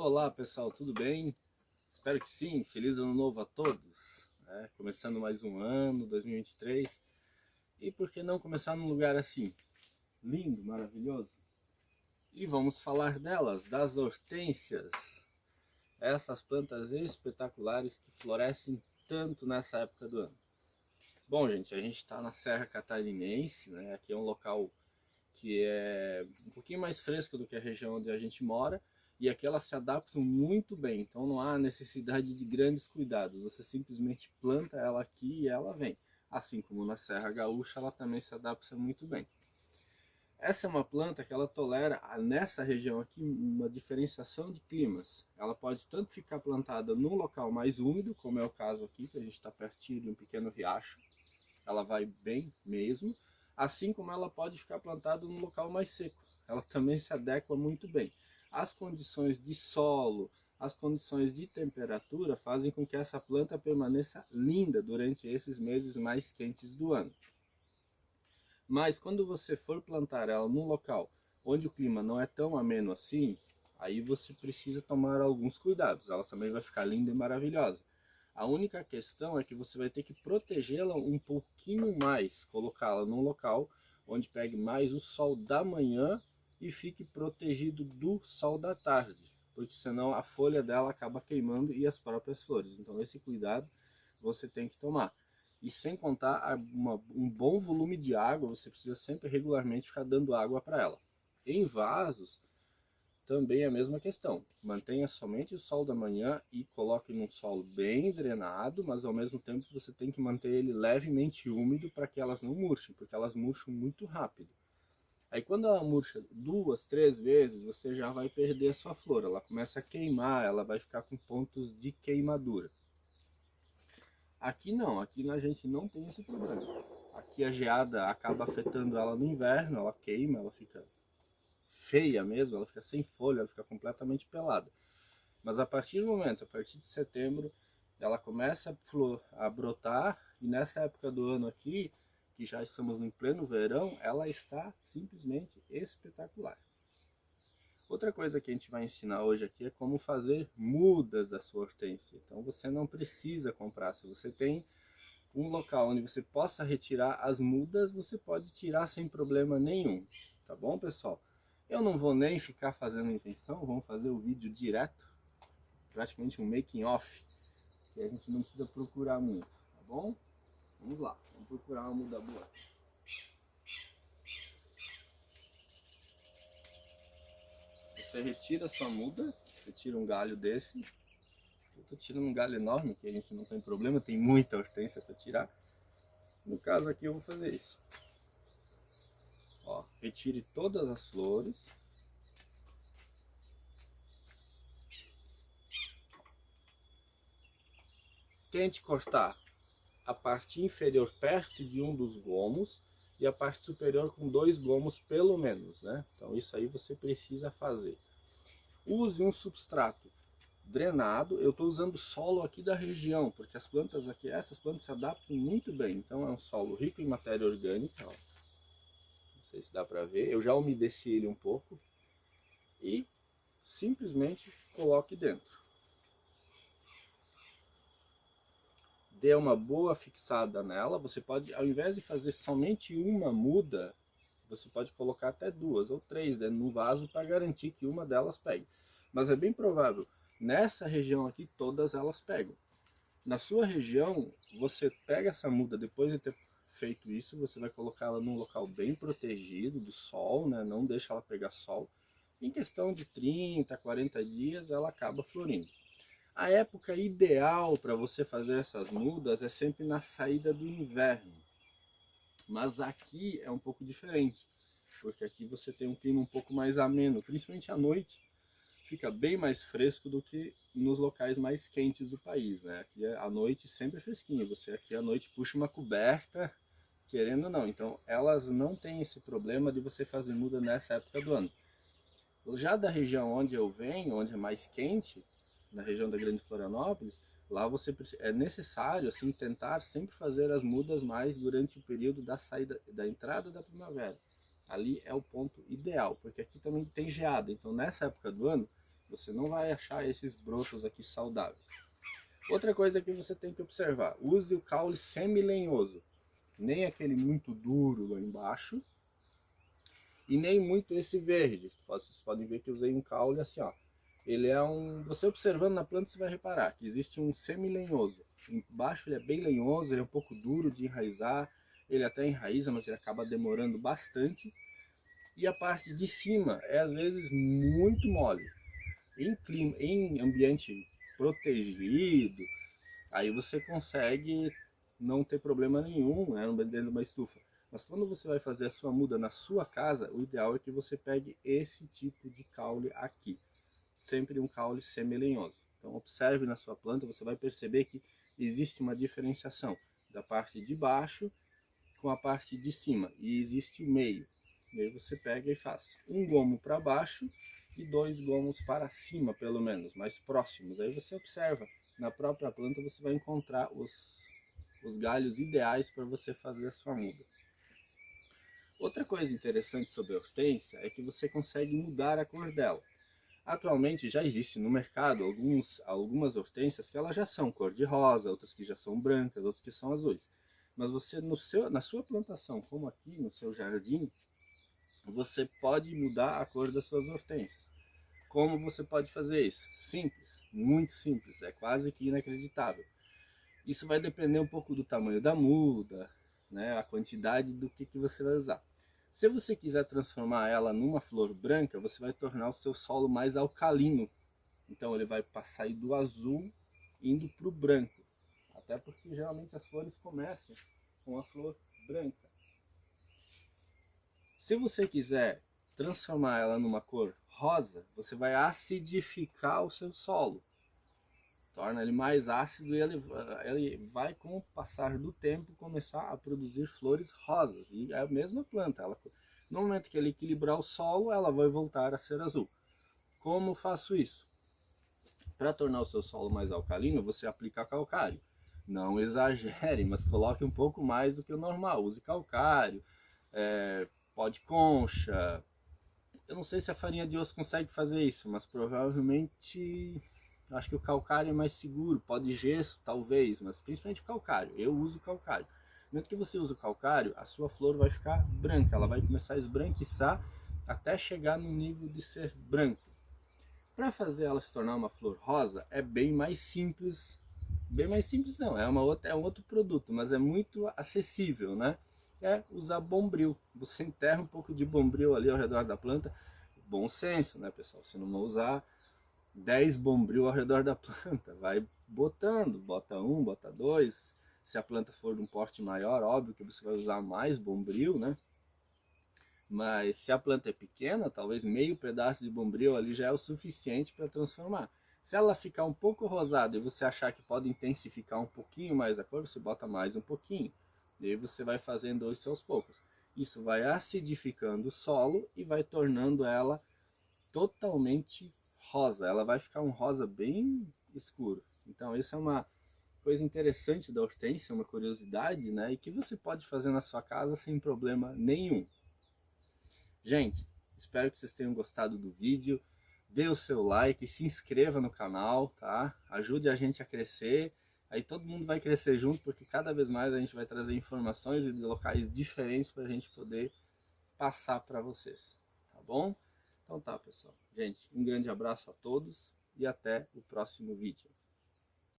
Olá pessoal, tudo bem? Espero que sim, feliz ano novo a todos, né? Começando mais um ano, 2023, e por que não começar num lugar assim, lindo, maravilhoso? E vamos falar delas, das hortênsias, essas plantas espetaculares que florescem tanto nessa época do ano. Bom gente, a gente está na Serra Catarinense, né? Aqui é um local que é um pouquinho mais fresco do que a região onde a gente mora, e aqui elas se adaptam muito bem, então não há necessidade de grandes cuidados, você simplesmente planta ela aqui e ela vem. Assim como na Serra Gaúcha, ela também se adapta muito bem. Essa é uma planta que ela tolera, nessa região aqui, uma diferenciação de climas. Ela pode tanto ficar plantada num local mais úmido, como é o caso aqui, que a gente está pertinho de um pequeno riacho, ela vai bem mesmo, assim como ela pode ficar plantada num local mais seco, ela também se adequa muito bem. As condições de solo, as condições de temperatura fazem com que essa planta permaneça linda durante esses meses mais quentes do ano. Mas quando você for plantar ela num local onde o clima não é tão ameno assim, aí você precisa tomar alguns cuidados, ela também vai ficar linda e maravilhosa. A única questão é que você vai ter que protegê-la um pouquinho mais, colocá-la num local onde pegue mais o sol da manhã e fique protegido do sol da tarde, porque senão a folha dela acaba queimando e as próprias flores. Então esse cuidado você tem que tomar. E sem contar um bom volume de água, você precisa sempre regularmente ficar dando água para ela. Em vasos, também é a mesma questão, mantenha somente o sol da manhã e coloque num solo bem drenado, mas ao mesmo tempo você tem que manter ele levemente úmido para que elas não murchem, porque elas murcham muito rápido. Aí quando ela murcha 2, 3 vezes, você já vai perder a sua flor, ela começa a queimar, ela vai ficar com pontos de queimadura. Aqui não, aqui a gente não tem esse problema. Aqui a geada acaba afetando ela no inverno, ela queima, ela fica feia mesmo, ela fica sem folha, ela fica completamente pelada. Mas a partir do momento, a partir de setembro, ela começa a brotar, e nessa época do ano aqui, que já estamos em pleno verão, ela está simplesmente espetacular. Outra coisa que a gente vai ensinar hoje aqui é como fazer mudas da sua hortênsia. Então você não precisa comprar, se você tem um local onde você possa retirar as mudas, você pode tirar sem problema nenhum, tá bom pessoal? Eu não vou nem ficar fazendo invenção, vamos fazer o vídeo direto, praticamente um making off, que a gente não precisa procurar muito, tá bom? Vamos lá, vamos procurar uma muda boa. Você retira a sua muda, retira um galho desse. Eu estou tirando um galho enorme, que a gente não tem problema, tem muita hortênsia para tirar. No caso aqui eu vou fazer isso. Ó, retire todas as flores. Tente cortar a parte inferior perto de um dos gomos e a parte superior com 2 gomos pelo menos, né? Então isso aí você precisa fazer. Use um substrato drenado. Eu estou usando solo aqui da região, porque as plantas aqui, essas plantas se adaptam muito bem. Então é um solo rico em matéria orgânica, ó. Não sei se dá para ver. Eu já umedeci ele um pouco e simplesmente coloque dentro. Dê uma boa fixada nela. Você pode, ao invés de fazer somente uma muda, você pode colocar até 2 ou 3 no vaso para garantir que uma delas pegue. Mas é bem provável, nessa região aqui todas elas pegam. Na sua região, você pega essa muda depois de ter feito isso, você vai colocá-la num local bem protegido do sol, né? Não deixa ela pegar sol. Em questão de 30, 40 dias ela acaba florindo. A época ideal para você fazer essas mudas é sempre na saída do inverno. Mas aqui é um pouco diferente, porque aqui você tem um clima um pouco mais ameno, principalmente à noite. Fica bem mais fresco do que nos locais mais quentes do país, né? Aqui à noite sempre é fresquinho, você aqui à noite puxa uma coberta, querendo ou não. Então elas não têm esse problema de você fazer muda nessa época do ano. Já da região onde eu venho, onde é mais quente, na região da Grande Florianópolis, lá você é necessário assim tentar sempre fazer as mudas mais durante o período da saída, da entrada da primavera. Ali é o ponto ideal, porque aqui também tem geada, então nessa época do ano Você não vai achar esses brotos aqui saudáveis. Outra coisa que você tem que observar, use o caule semi-lenhoso, nem aquele muito duro lá embaixo, e nem muito esse verde. Vocês podem ver que eu usei um caule assim, ó. Ele é você observando na planta, você vai reparar que existe um semi-lenhoso. Embaixo ele é bem lenhoso, ele é um pouco duro de enraizar, ele até enraiza, mas ele acaba demorando bastante. E a parte de cima é às vezes muito mole. Em ambiente protegido, aí você consegue não ter problema nenhum, né, dentro de uma estufa. Mas quando você vai fazer a sua muda na sua casa, o ideal é que você pegue esse tipo de caule aqui. Sempre um caule semi-lenhoso. Então observe na sua planta, você vai perceber que existe uma diferenciação da parte de baixo com a parte de cima. E existe o meio. E aí você pega e faz um gomo para baixo e 2 gomos para cima, pelo menos, mais próximos. Aí você observa, na própria planta você vai encontrar os galhos ideais para você fazer a sua muda. Outra coisa interessante sobre a hortênsia é que você consegue mudar a cor dela. Atualmente já existe no mercado algumas hortênsias que elas já são cor de rosa, outras que já são brancas, outras que são azuis. Mas você na sua plantação, como aqui no seu jardim, você pode mudar a cor das suas hortênsias. Como você pode fazer isso? Simples, muito simples, é quase que inacreditável. Isso vai depender um pouco do tamanho da muda, né, a quantidade do que você vai usar. Se você quiser transformar ela numa flor branca, você vai tornar o seu solo mais alcalino. Então ele vai passar do azul indo para o branco. Até porque geralmente as flores começam com a flor branca. Se você quiser transformar ela numa cor rosa, você vai acidificar o seu solo. Torna ele mais ácido e ele vai, com o passar do tempo, começar a produzir flores rosas. E é a mesma planta. No momento que ele equilibrar o solo, ela vai voltar a ser azul. Como faço isso? Para tornar o seu solo mais alcalino, você aplica calcário. Não exagere, mas coloque um pouco mais do que o normal. Use calcário, pó de concha. Eu não sei se a farinha de osso consegue fazer isso, mas provavelmente acho que o calcário é mais seguro. Pó de gesso talvez, mas principalmente o calcário. Eu uso calcário. No momento que você usa o calcário, a sua flor vai ficar branca. Ela vai começar a esbranquiçar até chegar no nível de ser branco. Para fazer ela se tornar uma flor rosa é bem mais simples. Bem mais simples não, é um outro produto, mas é muito acessível, né? É usar bombril. Você enterra um pouco de bombril ali ao redor da planta. Bom senso, né, pessoal? Você não vai usar 10 bombril ao redor da planta. Vai botando, bota um, bota dois. Se a planta for de um porte maior, óbvio que você vai usar mais bombril, né? Mas se a planta é pequena, talvez meio pedaço de bombril ali já é o suficiente para transformar. Se ela ficar um pouco rosada e você achar que pode intensificar um pouquinho mais a cor, você bota mais um pouquinho. E aí você vai fazendo isso aos poucos. Isso vai acidificando o solo e vai tornando ela totalmente rosa. Ela vai ficar um rosa bem escuro. Então isso é uma coisa interessante da hortênsia, uma curiosidade, né? E que você pode fazer na sua casa sem problema nenhum. Gente, espero que vocês tenham gostado do vídeo. Dê o seu like, se inscreva no canal, tá? Ajude a gente a crescer. Aí todo mundo vai crescer junto, porque cada vez mais a gente vai trazer informações de locais diferentes para a gente poder passar para vocês, tá bom? Então tá, pessoal. Gente, um grande abraço a todos e até o próximo vídeo.